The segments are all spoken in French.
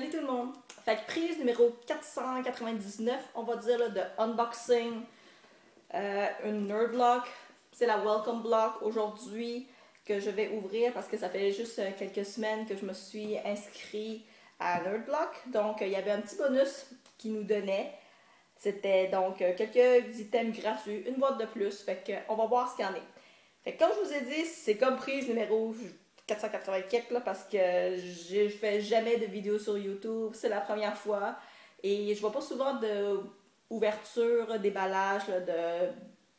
Salut tout le monde! Fait que prise numéro 499, on va dire là, de unboxing, une nerd block. C'est la welcome block aujourd'hui que je vais ouvrir parce que ça fait juste quelques semaines que je me suis inscrit à nerd block. Donc il y avait un petit bonus qui nous donnait. C'était donc quelques items gratuits, une boîte de plus. Fait que on va voir ce qu'il y en est. Fait que comme je vous ai dit, c'est comme prise numéro 480 quelques là, parce que je fais jamais de vidéos sur YouTube, c'est la première fois. Et je vois pas souvent de ouverture, déballage là, de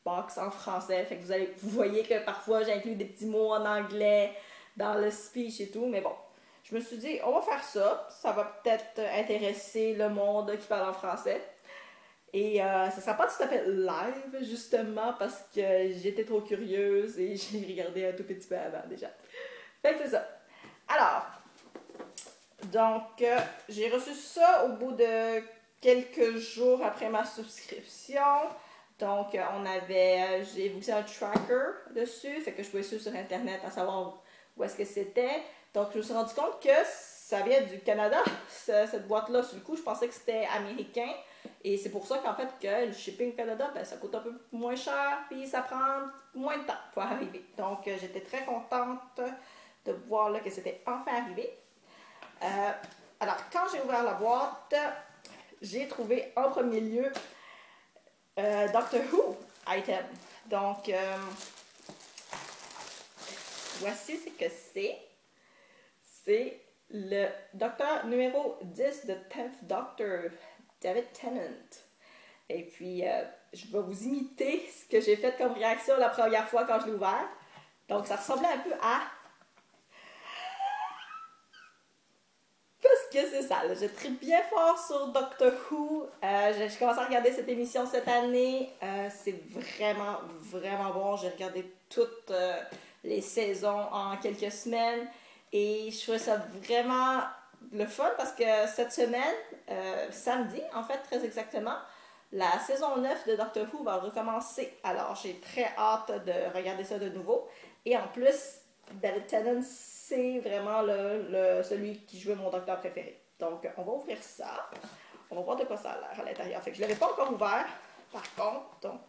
box en français. Fait que vous voyez que parfois j'inclus des petits mots en anglais dans le speech et tout, mais bon. Je me suis dit, on va faire ça. Ça va peut-être intéresser le monde qui parle en français. Et ça sera pas tout à fait live, justement, parce que j'étais trop curieuse et j'ai regardé un tout petit peu avant déjà. Fait que c'est ça. Alors, donc, j'ai reçu ça au bout de quelques jours après ma subscription. Donc, j'ai vu que c'est un tracker dessus, fait que je pouvais suivre sur Internet à savoir où est-ce que c'était. Donc, je me suis rendu compte que ça vient du Canada, cette boîte-là. Sur le coup, je pensais que c'était américain. Et c'est pour ça qu'en fait, que le shipping au Canada, ben, ça coûte un peu moins cher, puis ça prend moins de temps pour arriver. Donc, j'étais très contente de voir là, que c'était enfin arrivé. Alors, quand j'ai ouvert la boîte, j'ai trouvé en premier lieu Doctor Who item. Donc, voici ce que c'est. C'est le Docteur numéro 10 de 10th Doctor, David Tennant. Et puis, je vais vous imiter ce que j'ai fait comme réaction la première fois quand je l'ai ouvert. Donc, ça ressemblait un peu à... Parce que c'est ça, j'ai très bien fort sur Doctor Who. J'ai commencé à regarder cette émission cette année. C'est vraiment, vraiment bon. J'ai regardé toutes les saisons en quelques semaines. Et je trouvais ça vraiment le fun parce que cette semaine, samedi, en fait, très exactement, la saison 9 de Doctor Who va recommencer. Alors, j'ai très hâte de regarder ça de nouveau. Et en plus, David Tennant, c'est vraiment celui qui jouait mon docteur préféré. Donc, on va ouvrir ça. On va voir de quoi ça a l'air à l'intérieur. Fait que je ne l'avais pas encore ouvert, par contre. Donc,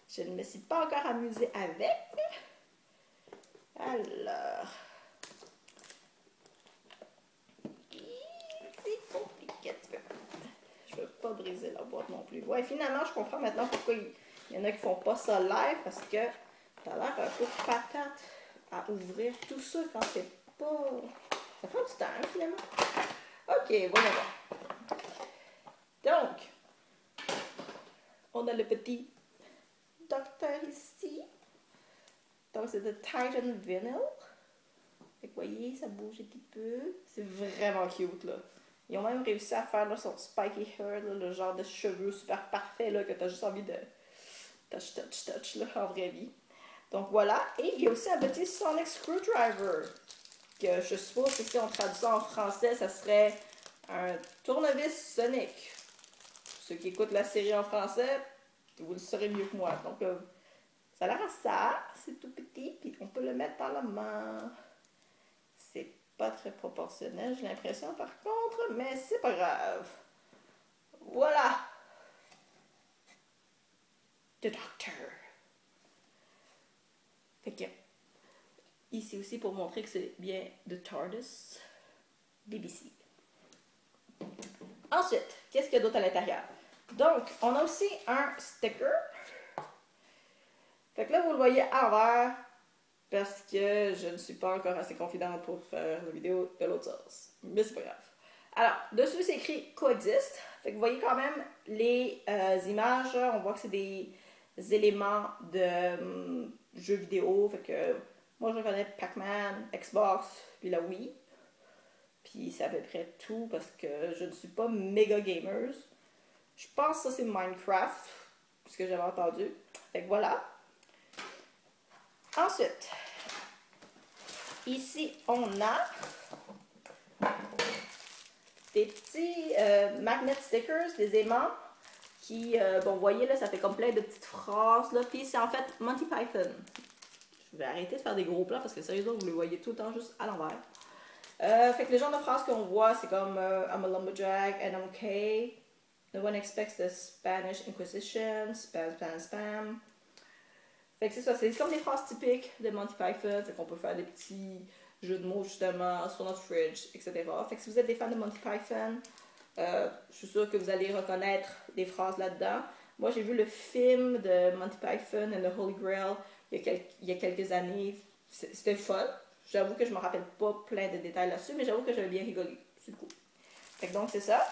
je ne me suis pas encore amusée avec. Alors... c'est compliqué un petit peu. Je ne veux pas briser la boîte non plus. Ouais, finalement, je comprends maintenant pourquoi il y en a qui font pas ça live, parce que ça a l'air un peu patate à ouvrir tout ça quand c'est pas... Ça prend du temps, hein, finalement. Ok, voyons voir. Donc, on a le petit docteur ici. Donc, c'est de Titan Vinyl. Fait que, vous voyez, ça bouge un petit peu. C'est vraiment cute, là. Ils ont même réussi à faire là, son spiky hair, là, le genre de cheveux super parfait là, que tu as juste envie de touch là, en vraie vie. Donc voilà. Et il y a aussi un petit Sonic Screwdriver. Que je suppose que si on traduit ça en français, ça serait un tournevis Sonic. Ceux qui écoutent la série en français, vous le saurez mieux que moi. Donc ça a l'air à ça. C'est tout petit. Puis on peut le mettre dans la main. C'est pas très proportionnel, j'ai l'impression par contre, mais c'est pas grave. Voilà. The Doctor. Fait que, ici aussi pour montrer que c'est bien The TARDIS BBC. Ensuite, qu'est-ce qu'il y a d'autre à l'intérieur? Donc, on a aussi un sticker. Fait que là, vous le voyez à l'envers. Parce que je ne suis pas encore assez confidente pour faire la vidéo de l'autre sauce. Mais c'est pas grave. Alors, dessus c'est écrit Coexist. Fait que vous voyez quand même les images. On voit que c'est des éléments de jeux vidéo. Fait que moi je reconnais Pac-Man, Xbox, puis la Wii. Puis c'est à peu près tout parce que je ne suis pas méga gamer. Je pense que ça c'est Minecraft, ce que j'avais entendu. Fait que voilà. Ensuite, ici, on a des petits magnet stickers, des aimants, qui, bon, vous voyez, là, ça fait comme plein de petites phrases, là, puis c'est en fait Monty Python. Je vais arrêter de faire des gros plans, parce que sérieusement, vous les voyez tout le temps juste à l'envers. Fait que les genres de phrases qu'on voit, c'est comme I'm a lumberjack and I'm okay. No one expects the Spanish Inquisition. Spam, spam, spam. Fait que c'est ça, c'est comme des phrases typiques de Monty Python. Fait qu'on peut faire des petits jeux de mots justement sur notre fridge, etc. Fait que si vous êtes des fans de Monty Python, je suis sûre que vous allez reconnaître des phrases là-dedans. Moi, j'ai vu le film de Monty Python and the Holy Grail il y a quelques années. C'était fun. J'avoue que je me rappelle pas plein de détails là-dessus, mais j'avoue que j'avais bien rigolé. C'est cool. Fait que donc, c'est ça.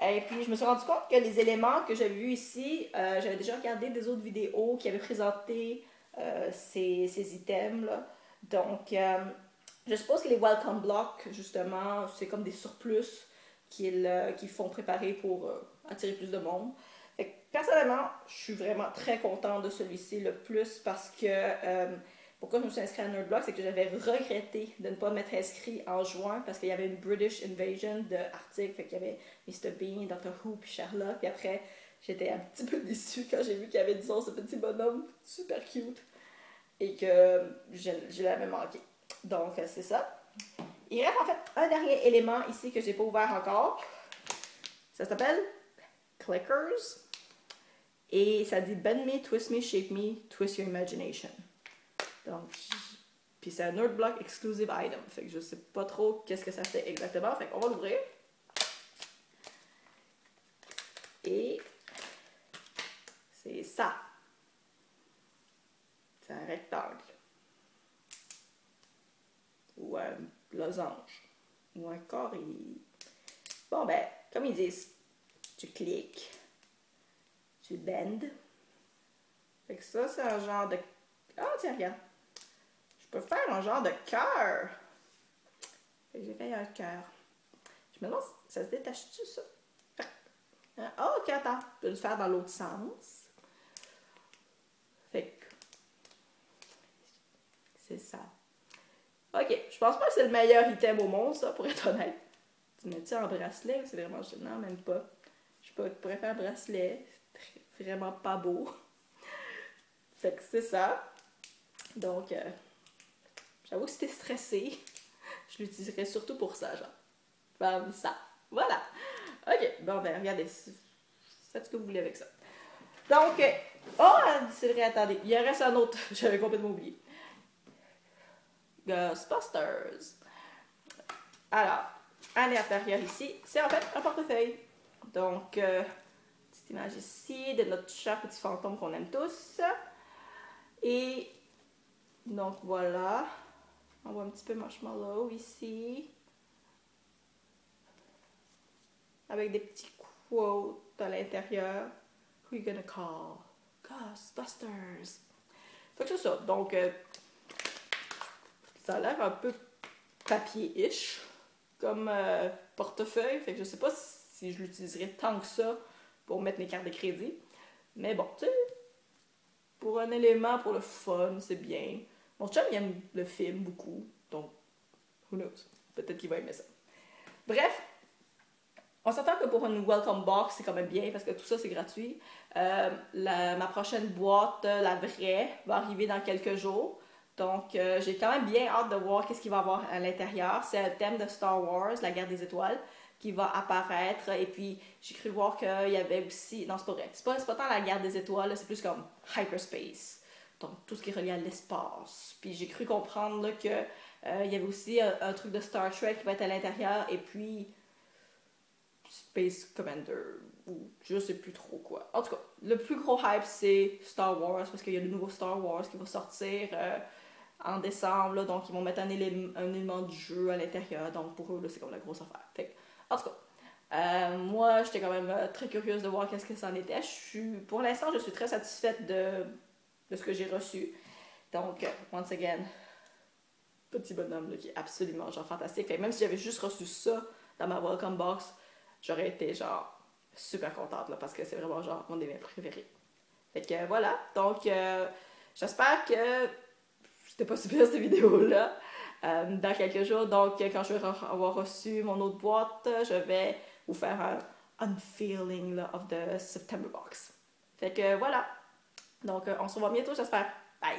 Et puis, je me suis rendu compte que les éléments que j'avais vus ici, j'avais déjà regardé des autres vidéos qui avaient présenté ces items-là. Donc, je suppose que les welcome blocks, justement, c'est comme des surplus qu'ils font préparer pour attirer plus de monde. Fait que, personnellement, je suis vraiment très contente de celui-ci le plus parce que pourquoi je me suis inscrite à Nerdblock, c'est que j'avais regretté de ne pas m'être inscrit en juin parce qu'il y avait une British Invasion d'articles. Fait qu'il y avait Mr. Bean, Dr. Who, puis Charlotte. Puis après, j'étais un petit peu déçue quand j'ai vu qu'il y avait, disons, ce petit bonhomme super cute et que je l'avais manqué. Donc, c'est ça. Il reste en fait un dernier élément ici que j'ai pas ouvert encore. Ça s'appelle Clickers. Et ça dit Bend me, twist me, shape me, twist your imagination. Donc, puis c'est un Nerdblock exclusive item. Fait que je sais pas trop qu'est-ce que ça fait exactement. Fait qu'on va l'ouvrir. Et c'est ça. C'est un rectangle. Ou un losange. Ou un carré. Bon ben, comme ils disent, tu cliques, tu bends. Fait que ça, c'est un genre de... Ah, tiens, regarde. Je peux faire un genre de cœur. Fait que j'ai fait un cœur. Je me demande si ça se détache-tu, ça? Ah, ok, attends. Je peux le faire dans l'autre sens. Fait que... c'est ça. Ok, je pense pas que c'est le meilleur item au monde, ça, pour être honnête. Tu mets ça en bracelet, c'est vraiment... Non, même pas. Je sais pas, tu pourrais faire un bracelet. C'est vraiment pas beau. Fait que c'est ça. Donc... j'avoue que si t'es stressé, je l'utiliserais surtout pour ça, genre. Comme ça. Voilà. Ok, bon ben regardez, faites ce que vous voulez avec ça. Donc, oh, c'est vrai, attendez, il y en reste un autre, j'avais complètement oublié. Ghostbusters. Alors, à l'intérieur ici, c'est en fait un portefeuille. Donc, petite image ici de notre cher petit fantôme qu'on aime tous. Et donc voilà. On voit un petit peu marshmallow ici. Avec des petits quotes à l'intérieur. Who you gonna call? Ghostbusters. Fait que c'est ça. Donc, ça a l'air un peu papier-ish comme portefeuille. Fait que je sais pas si je l'utiliserais tant que ça pour mettre mes cartes de crédit. Mais bon, tu sais, pour un élément, pour le fun, c'est bien. Mon chum, il aime le film beaucoup. Donc, who knows? Peut-être qu'il va aimer ça. Bref, on s'entend que pour une welcome box, c'est quand même bien parce que tout ça, c'est gratuit. Ma prochaine boîte, la vraie, va arriver dans quelques jours. Donc, j'ai quand même bien hâte de voir qu'est-ce qu'il va y avoir à l'intérieur. C'est un thème de Star Wars, la guerre des étoiles, qui va apparaître. Et puis, j'ai cru voir qu'il y avait aussi... Non, c'est pas vrai. C'est pas tant la guerre des étoiles, c'est plus comme hyperspace. Donc, tout ce qui est relié à l'espace. Puis, j'ai cru comprendre là, que il y avait aussi un truc de Star Trek qui va être à l'intérieur. Et puis... Space Commander, ou je sais plus trop quoi. En tout cas, le plus gros hype, c'est Star Wars, parce qu'il y a le nouveau Star Wars qui va sortir en décembre, là, donc ils vont mettre un élément de jeu à l'intérieur, donc pour eux, là, c'est comme la grosse affaire. Fait, en tout cas, moi, j'étais quand même très curieuse de voir qu'est-ce que ça en était. Pour l'instant, je suis très satisfaite de ce que j'ai reçu. Donc, once again, petit bonhomme là, qui est absolument genre fantastique. Fait, même si j'avais juste reçu ça dans ma welcome box, j'aurais été genre super contente là, parce que c'est vraiment genre mon des préférés. Fait que voilà, donc j'espère que c'était pas super cette vidéo-là. Dans quelques jours, donc quand je vais avoir reçu mon autre boîte, je vais vous faire un unveiling là, of the September box. Fait que voilà, donc on se revoit bientôt, j'espère. Bye!